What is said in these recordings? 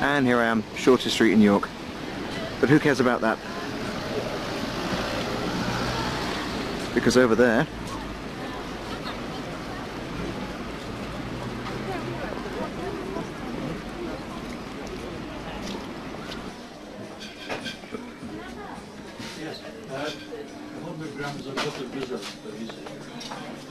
And here I am, shortest street in York. But who cares about that? Because over there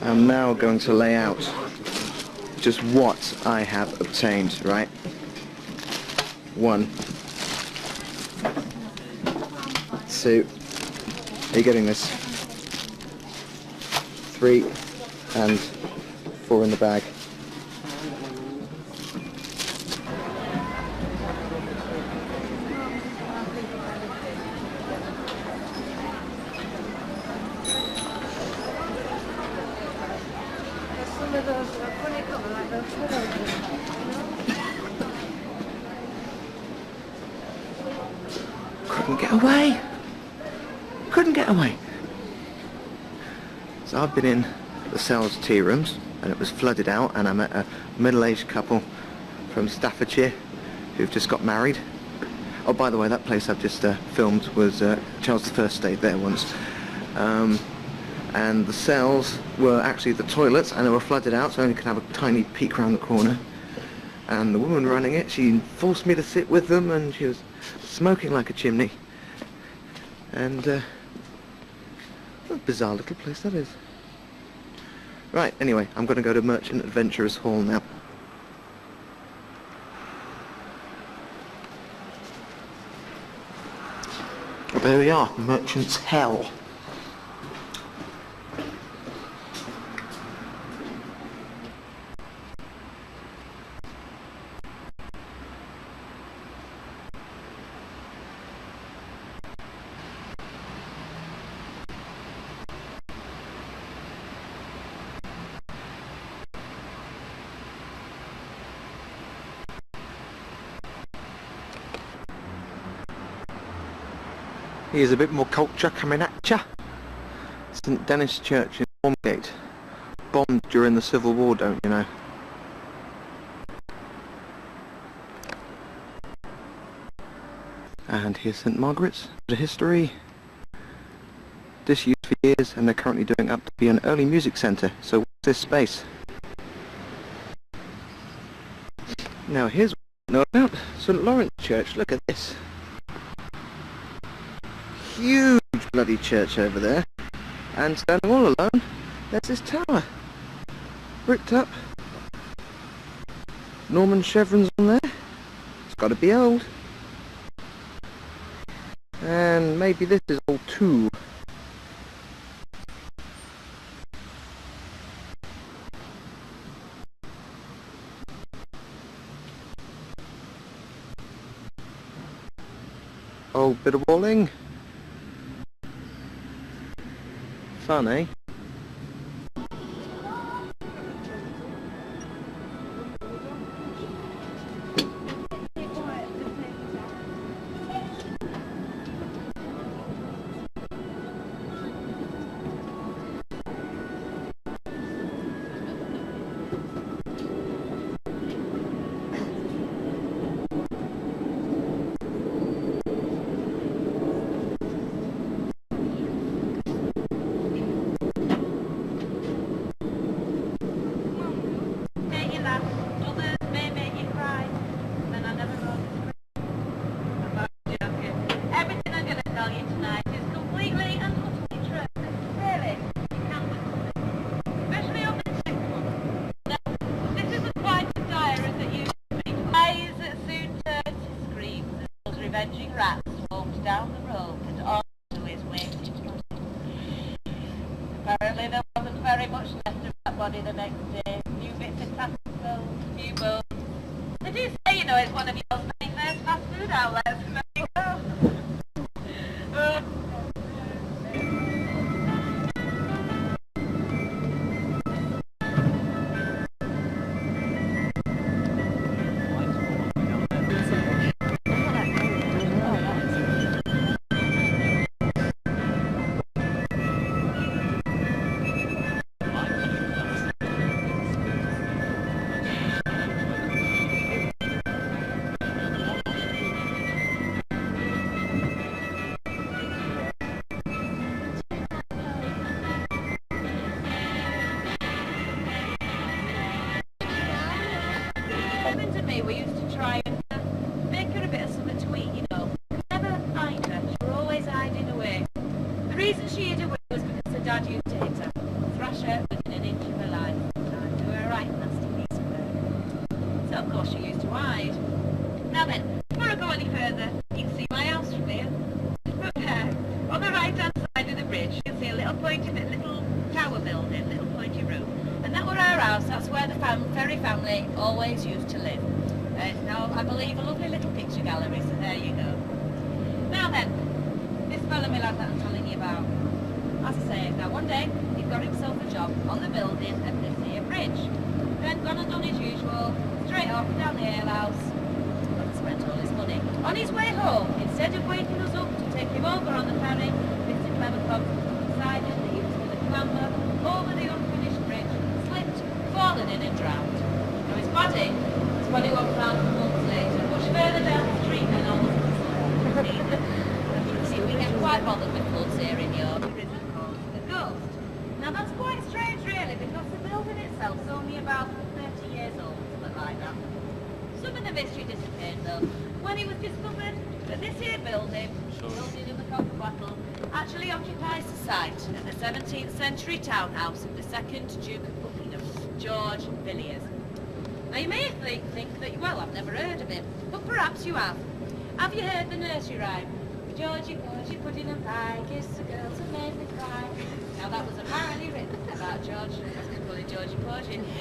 I'm now going to lay out just what I have obtained, right? 1, 2, are you getting this? 3 and 4 in the bag. Couldn't get away. Couldn't get away. So I've been in the cells tea rooms and it was flooded out, and I met a middle-aged couple from Staffordshire who've just got married. Oh, by the way, that place I've just filmed was Charles I stayed there once. And the cells were actually the toilets, and they were flooded out, so I only could have a tiny peek round the corner. And the woman running it, she forced me to sit with them, and she was smoking like a chimney. And what a bizarre little place that is. Right, anyway, I'm going to go to Merchant Adventurers Hall now. Well, there we are, Merchant's Hell. Here's a bit more culture coming at ya. St Denis Church in Ormgate. Bombed during the Civil War, don't you know? And here's St Margaret's, the history. Disused for years, and they're currently doing up to be an early music centre. So what's this space? Now here's what I know about St Lawrence Church. Look at this. Huge bloody church over there, and standing all alone there's this tower, bricked up, Norman chevrons on there. It's got to be old, and maybe this is old too. Old bit of walling. Fun, eh? Avenging rats walked down the road and Arthur is waiting. Apparently there wasn't very much left of that body the next day. A few bits of plastic, a few bones. They do say, you know, it's one of your famous fast food outlets. There you go. me, we used to try and make her a bit of something to eat, you know. Could never find her. She was always hiding away. The reason she hid away was because her dad used to hit her, thrash her within an inch of her life, and do her a right nasty piece of work. So of course she used to hide. Now then, before I go any further, you can see my house from here. On the right hand side of the bridge, you can see a little little tower building, little pointy roof. And that were our house. That's where the Ferry family always used to live. Now, I believe, a lovely little picture gallery, so there you go. Now then, this fella Millard that I'm telling you about. As I say, now one day, he got himself a job on the building of this here bridge. Then gone and done his usual, straight off down the alehouse, and spent all his money. On his way home, instead of waking us up to take him over on the ferry, Mr. Clevercock decided that he was going to clamber over the unfinished bridge, slipped, fallen in and drowned. Now his body was when he went found months later, much further down the street than all of us. See, we get quite bothered with floods here in York. There is, of course, a ghost. Now that's quite strange really, because the building itself is only about 30 years old, something like that. Some of the mystery disappeared though, when it was discovered that this here building in the Copper Bottle, actually occupies the site of the 17th century townhouse of the second Duke of Buckingham, George Villiers. Now you may think that, well, I've never heard of him, but perhaps you have. Have you heard the nursery rhyme? Georgie, Porgy, pudding and pie, kiss the girls and made me cry. Now that was apparently written about George Porgy,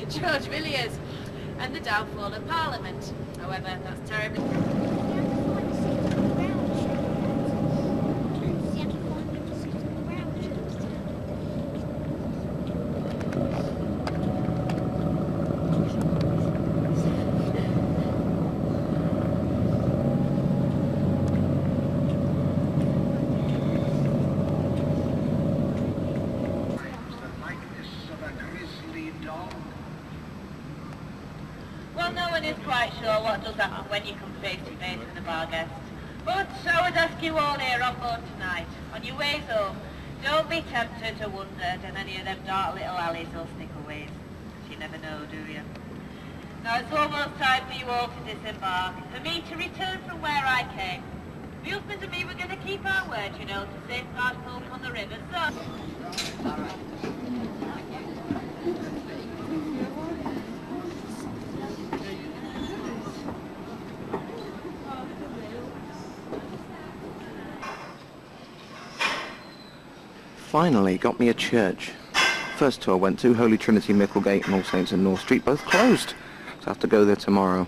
George Villiers, and the downfall of Parliament. However, that's terribly... Well, no one is quite sure what does happen when you come face to face with a bar guest. But I would ask you all here on board tonight, on your ways home, don't be tempted to wander down any of them dark little alleys or snickerways. You never know, do you? Now it's almost time for you all to disembark, for me to return from where I came. My husband and me were going to keep our word, you know, to safeguard home on the river, so... All right. Finally got me a church. First two I went to, Holy Trinity, Micklegate and All Saints in North Street, both closed. So I have to go there tomorrow.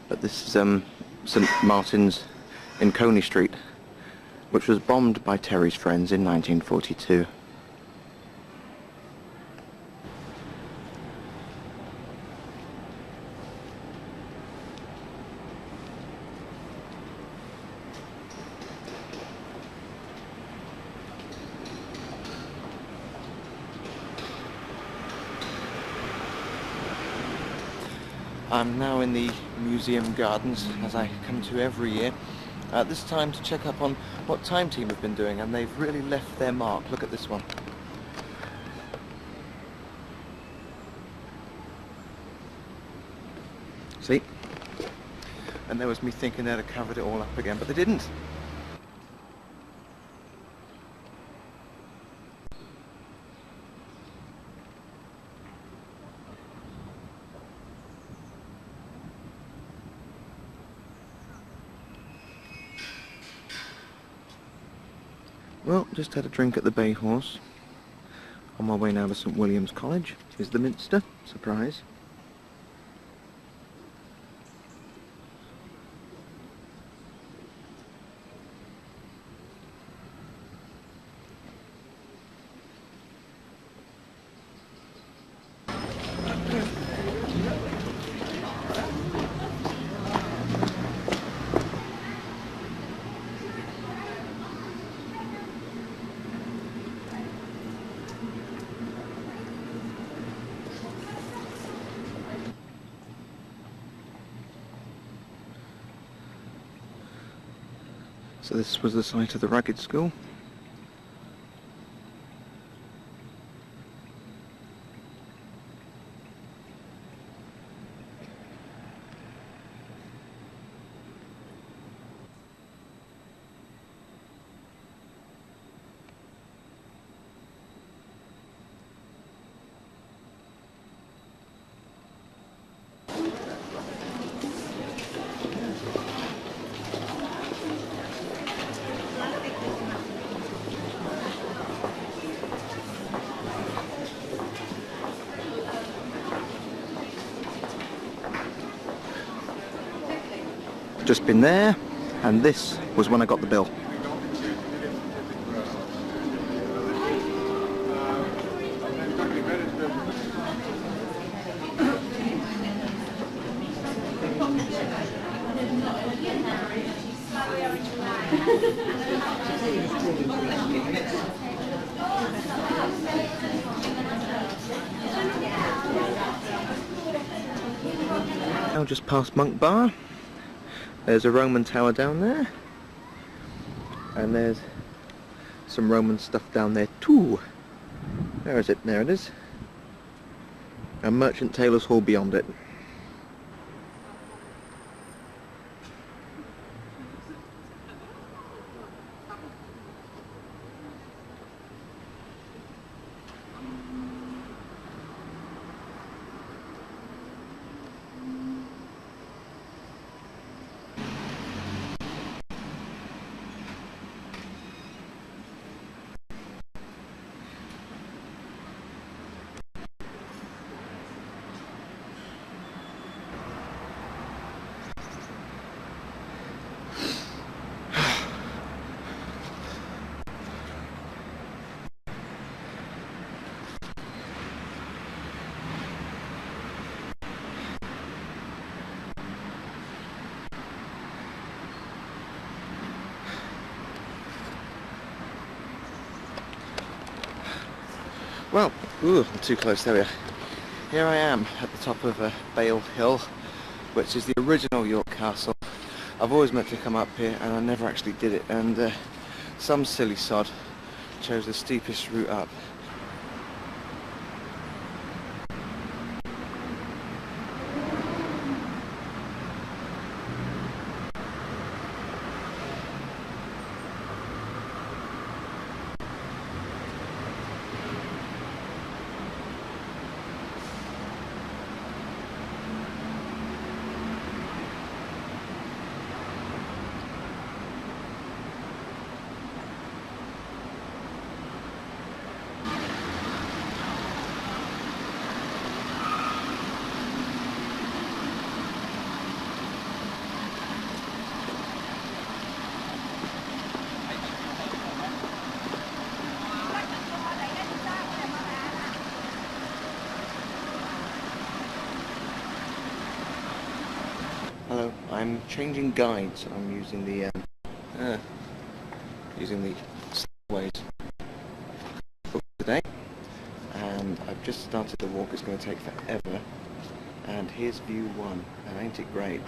But this is St Martin's in Coney Street, which was bombed by Terry's friends in 1942. I'm now in the museum gardens, as I come to every year, this time to check up on what Time Team have been doing, and they've really left their mark. Look at this one. See? And there was me thinking they'd have covered it all up again, but they didn't. Well, just had a drink at the Bay Horse. On my way now to St William's College. Here's the Minster. Surprise. So this was the site of the Ragged School. just been there, and this was when I got the bill. Now just past Monk Bar. There's a Roman tower down there, and there's some Roman stuff down there too. Where is it? There it is. And Merchant Taylor's Hall beyond it. Well, ooh, I'm too close, there we are. Here I am at the top of Bale Hill, which is the original York Castle. I've always meant to come up here and I never actually did it, and some silly sod chose the steepest route up. Hello, I'm changing guides. I'm using the Stairways book today, and I've just started the walk. It's going to take forever, and here's view one, and ain't it great?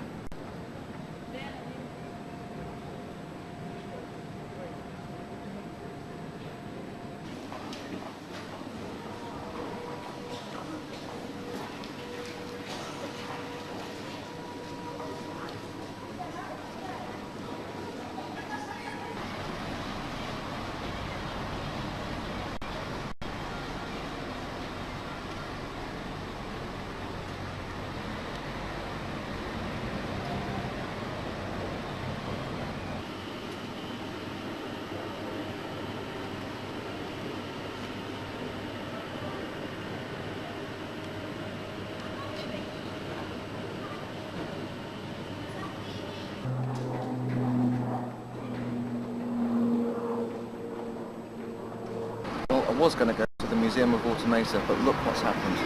Well, I was going to go to the Museum of Alta Mesa, but look what's happened.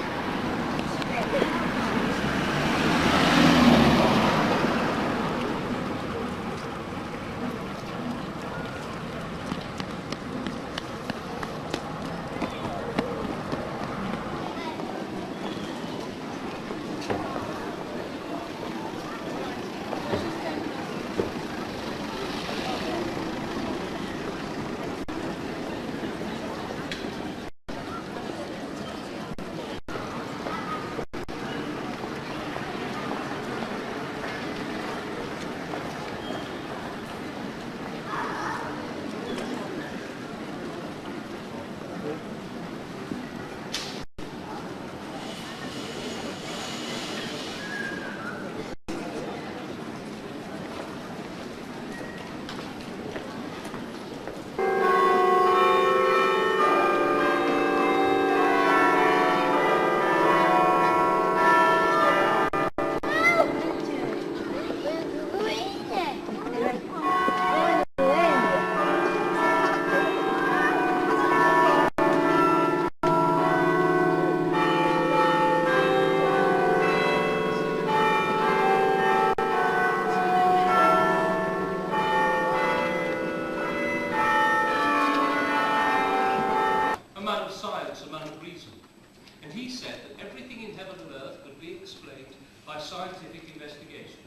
by scientific investigation.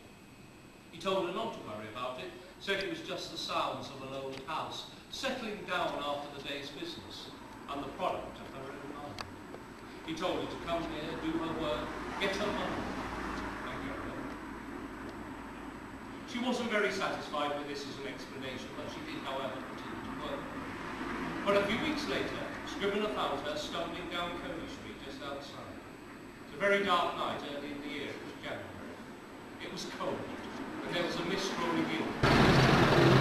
He told her not to worry about it, said it was just the sounds of an old house, settling down after the day's business, and the product of her own mind. He told her to come here, do her work, get her money, and get home. She wasn't very satisfied with this as an explanation, but she did, however, continue to work. But a few weeks later, Scrivener found her stumbling down Coney Street just outside. It was a very dark night early in the year. It was January. It was cold, and there was a mist rolling in.